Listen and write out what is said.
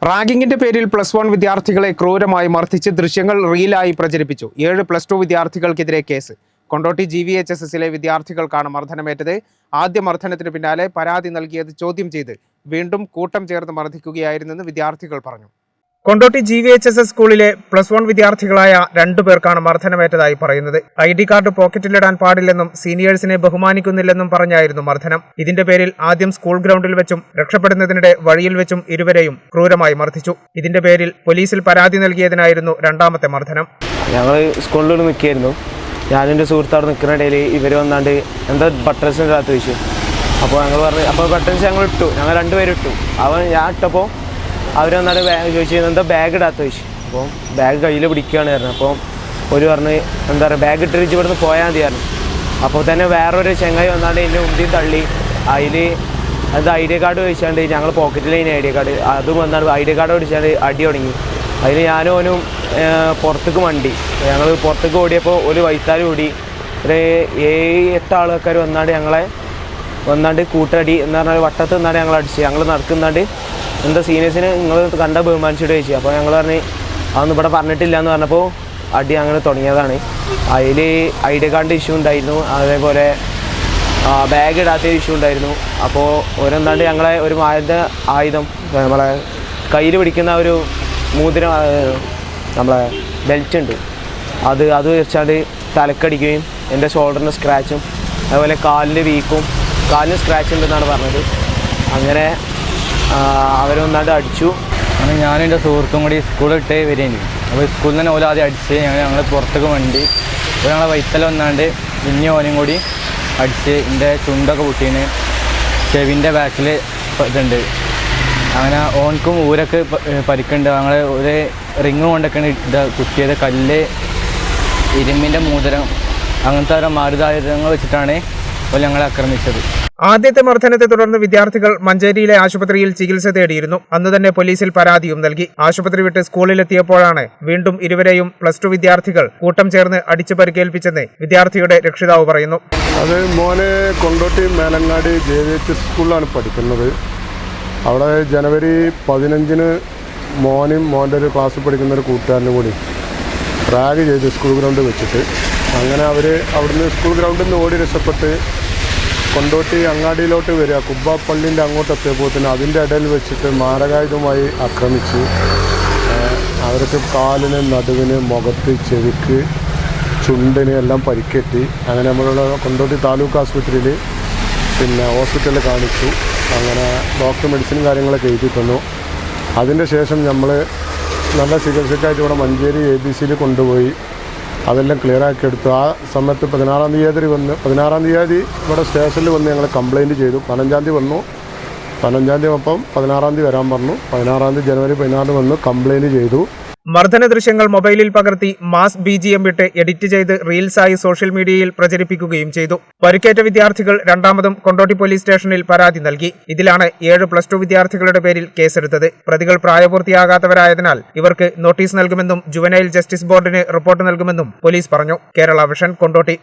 റാഗിങ്ങിന്റെ പേരിൽ +1 വിദ്യാർത്ഥികളെ ക്രൂരമായി മർദ്ദിച്ച് ദൃശ്യങ്ങൾ റീലായി പ്രചരിപ്പിച്ചു. 7 +2 വിദ്യാർത്ഥികൾക്കെതിരെ കേസ്. കൊണ്ടോട്ടി GVHSSലെ വിദ്യാർത്ഥികൾക്കാണ് മർദ്ദനമേറ്റത്. ആദ്യ മർദ്ദനത്തിന് പിന്നാലെ പരാതി നൽകിയത് ചോദ്യം ചെയ്ത് വീണ്ടും കൂട്ടം ചേർന്ന് മർദ്ദിക്കുകയായിരുന്നെന്ന് വിദ്യാർത്ഥികൾ പറഞ്ഞു. കൊണ്ടോട്ടി GVHSS സ്കൂളിലെ +1 വിദ്യാർത്ഥികളായ 2 പേർക്കാണ് മർദ്ദനമേറ്റതായി പറയുന്നത്. ID കാർഡ് പോക്കറ്റിലിടാൻ പാടില്ലെന്നും സീനിയേഴ്സിനെ ബഹുമാനിക്കുന്നില്ലെന്നും പറഞ്ഞായിരുന്നു മർദ്ദനം. ഇതിന്റെ പേരിൽ ആദ്യം സ്കൂൾ ഗ്രൗണ്ടിൽ വെച്ചും രക്ഷപ്പെടുന്നതിനിടെ വഴിയിൽ വെച്ചും ഇരുവരെയും ക്രൂരമായി മർദ്ദിച്ചു. ഇതിന്റെ പേരിൽ പോലീസിൽ പരാതി നൽകിയതിനായിരുന്നു രണ്ടാമത്തെ മർദ്ദനം. ഞങ്ങൾ സ്കൂളിൽ നിൽക്കുകയായിരുന്നു. ഞാനും എൻ്റെ സുഹൃത്ത് അവിടെ നിൽക്കുന്ന ഇടയിൽ ഇവർ വന്നാണ്ട് എന്താ ബട്ടൺസ് ഇടാത്ത ചോദിച്ചു. അപ്പോൾ ഞങ്ങൾ പറഞ്ഞു, അപ്പോൾ ബട്ടൺസ് ഞങ്ങൾ ഇട്ടു, ഞങ്ങൾ 2 പേരും ഇട്ടു. ഞാൻ ഇട്ടപ്പോൾ അവർ വന്നാണ്ട് ചോദിച്ചു എന്താ ബാഗ് ഇടാത്ത ചോദിച്ചു. അപ്പോൾ ബാഗ് കയ്യിൽ പിടിക്കുകയാണ് പറഞ്ഞു. അപ്പോൾ ഒരു പറഞ്ഞ് എന്താ പറയുക ബാഗ് ഇട്ടിട്ട് ഇവിടുന്ന് പോയാൽ മതി പറഞ്ഞു. അപ്പോൾ തന്നെ വേറൊരു ചെങ്ങായി വന്നാണ്ട് എൻ്റെ മുമ്പിൽ തള്ളി. അതിൽ എന്താ ID കാർഡ് ചോദിച്ചാണ്ട് ഞങ്ങൾ പോക്കറ്റിലേന് ID കാർഡ്, അതും വന്നാണ്ട് ID കാർഡ് ഓടിച്ചാണ്ട് അടി തുടങ്ങി. അതിൽ ഞാനും ഓനും പുറത്തേക്ക് മണ്ടി. ഞങ്ങൾ പുറത്തേക്ക് ഓടിയപ്പോൾ ഒരു വൈത്താൽ ഓടി ഒരു 7-8 ആൾക്കാർ വന്നാണ്ട് ഞങ്ങളെ വന്നാണ്ട് കൂട്ടടി എന്ന് പറഞ്ഞാൽ വട്ടത്ത് നിന്നാണ്ട് ഞങ്ങൾ അടിച്ച്. ഞങ്ങൾ നടക്കുന്നാണ്ട് എന്താ സീനിയേഴ്സിനെ നിങ്ങൾ കണ്ട ബഹുമാനിച്ചിട്ട് ചോദിച്ചു. അപ്പോൾ ഞങ്ങൾ പറഞ്ഞ് അതൊന്നും ഇവിടെ പറഞ്ഞിട്ടില്ല എന്ന് പറഞ്ഞപ്പോൾ അടി അങ്ങനെ തുടങ്ങിയതാണ്. അതിൽ ID കാർഡിൻ്റെ ഇഷ്യൂ ഉണ്ടായിരുന്നു, അതേപോലെ ബാഗ് ഇടാത്ത ഇഷ്യൂ ഉണ്ടായിരുന്നു. അപ്പോൾ ഓരോന്നാണ്ട് ഞങ്ങളെ ഒരു ആയുധം നമ്മളെ കയ്യിൽ പിടിക്കുന്ന ഒരു മോതിരം, നമ്മളെ ബെൽറ്റ് ഉണ്ട്, അത് വെച്ചാണ്ട് തലക്കടിക്കുകയും എൻ്റെ ഷോൾഡറിന് സ്ക്രാച്ചും അതുപോലെ കാലിന് വീക്കും കാലിന് സ്ക്രാച്ച് ഉണ്ടെന്നാണ് പറഞ്ഞത്. അങ്ങനെ അവരൊന്നാണ്ട് അടിച്ചു. അങ്ങനെ ഞാനും എൻ്റെ സുഹൃത്തും കൂടി സ്കൂളിട്ട് വരികയാണ്. അപ്പോൾ സ്കൂളിൽ തന്നെ ഓല ആദ്യം അടിച്ച് ഞങ്ങൾ പുറത്തേക്ക് വണ്ടി ഞങ്ങളെ വൈത്തല വന്നാണ്ട് ഇനി ഓനും കൂടി അടിച്ച് എൻ്റെ ചുണ്ടൊക്കെ പൊട്ടീന്, ചെവിൻ്റെ ബാക്കിൽ ഇതുണ്ട്. അങ്ങനെ ഓൻക്കും ഊരൊക്കെ പരിക്കുണ്ട്. ഞങ്ങൾ ഒരു റിങ് കൊണ്ടൊക്കെയാണ് കുത്തിയത്. കല്ല്, ഇരുമ്പിൻ്റെ മോതിരം, അങ്ങനത്തെ ഓരോ മാരുതായുധങ്ങൾ വെച്ചിട്ടാണ് അപ്പോൾ ഞങ്ങളെ ആക്രമിച്ചത്. ആദ്യത്തെ മർദ്ദനത്തെ തുടർന്ന് വിദ്യാർത്ഥികൾ മഞ്ചേരിയിലെ ആശുപത്രിയിൽ ചികിത്സ തേടിയിരുന്നു. അന്ന് തന്നെ പോലീസിൽ പരാതിയും നൽകി. ആശുപത്രി വിട്ട് സ്കൂളിലെത്തിയപ്പോഴാണ് വീണ്ടും ഇരുവരെയും +2 വിദ്യാർത്ഥികൾ കൂട്ടം ചേർന്ന് അടിച്ചു പരിക്കേൽപ്പിച്ചെന്ന് വിദ്യാർത്ഥിയുടെ രക്ഷിതാവ് പറയുന്നു. അത് മോനെ കൊണ്ടോട്ടി മേലങ്ങാടി JVHS സ്കൂളിലാണ് പഠിക്കുന്നത്. അവിടെ ജനുവരി 15-ന് മോൻ്റെ ഒരു ക്ലാസ്സിൽ പഠിക്കുന്ന ഒരു കൂട്ടുകാരനും കൂടി റാഗ് ചെയ്ത് സ്കൂൾ ഗ്രൗണ്ടിൽ വെച്ചിട്ട് അങ്ങനെ അവർ അവിടുന്ന് സ്കൂൾ ഗ്രൗണ്ടിൽ നിന്ന് ഓടി രക്ഷപ്പെട്ട് കൊണ്ടോട്ടി അങ്ങാടിയിലോട്ട് വരിക. കുബ്ബാപ്പള്ളിൻ്റെ അങ്ങോട്ട് എത്തിയപ്പോൾ തന്നെ അതിൻ്റെ ഇടയിൽ വെച്ചിട്ട് മാരകായുധമായി ആക്രമിച്ച് അവർക്ക് കാലിന്, നടുവിന്, മുഖത്ത്, ചെവിക്ക്, ചുണ്ടിന് എല്ലാം പരിക്കേറ്റി. അങ്ങനെ നമ്മളുള്ള കൊണ്ടോട്ടി താലൂക്ക് ആശുപത്രിയിൽ ഹോസ്പിറ്റലിൽ കാണിച്ചു. അങ്ങനെ ഡോക്ടർ മെഡിസിനും കാര്യങ്ങളൊക്കെ എഴുതി തന്നു. അതിൻ്റെ ശേഷം നമ്മൾ നല്ല ചികിത്സക്കായിട്ട് ഇവിടെ മഞ്ചേരി ABCയിൽ കൊണ്ടുപോയി അതെല്ലാം ക്ലിയറാക്കി എടുത്തു. ആ സമയത്ത് 16-ാം തീയതി ഇവിടെ സ്റ്റേഷനിൽ വന്ന് ഞങ്ങൾ കംപ്ലയിൻറ്റ് ചെയ്തു. 15-ാം തീയതി വന്നു. 15-ാം തീയതി ഒപ്പം 16-ാം തീയതി വരാൻ പറഞ്ഞു. 16-ാം തീയതി ജനുവരി 16 വന്ന് കംപ്ലയിൻറ്റ് ചെയ്തു. മർദ്ദന ദൃശ്യങ്ങൾ മൊബൈലിൽ പകർത്തി മാസ് BGM ഇട്ട് എഡിറ്റ് ചെയ്ത് റീൽസായി സോഷ്യൽ മീഡിയയിൽ പ്രചരിപ്പിക്കുകയും ചെയ്തു. പരിക്കേറ്റ വിദ്യാർത്ഥികൾ രണ്ടാമതും കൊണ്ടോട്ടി പോലീസ് സ്റ്റേഷനിൽ പരാതി നൽകി. ഇതിലാണ് 7 +2 വിദ്യാർത്ഥികളുടെ പേരിൽ കേസെടുത്തത്. പ്രതികൾ പ്രായപൂർത്തിയാകാത്തവരായതിനാൽ ഇവർക്ക് നോട്ടീസ് നൽകുമെന്നും ജുവനൈൽ ജസ്റ്റിസ് ബോർഡിന് റിപ്പോർട്ട് നൽകുമെന്നും പോലീസ് പറഞ്ഞു. കേരള വിഷൻ, കൊണ്ടോട്ടി.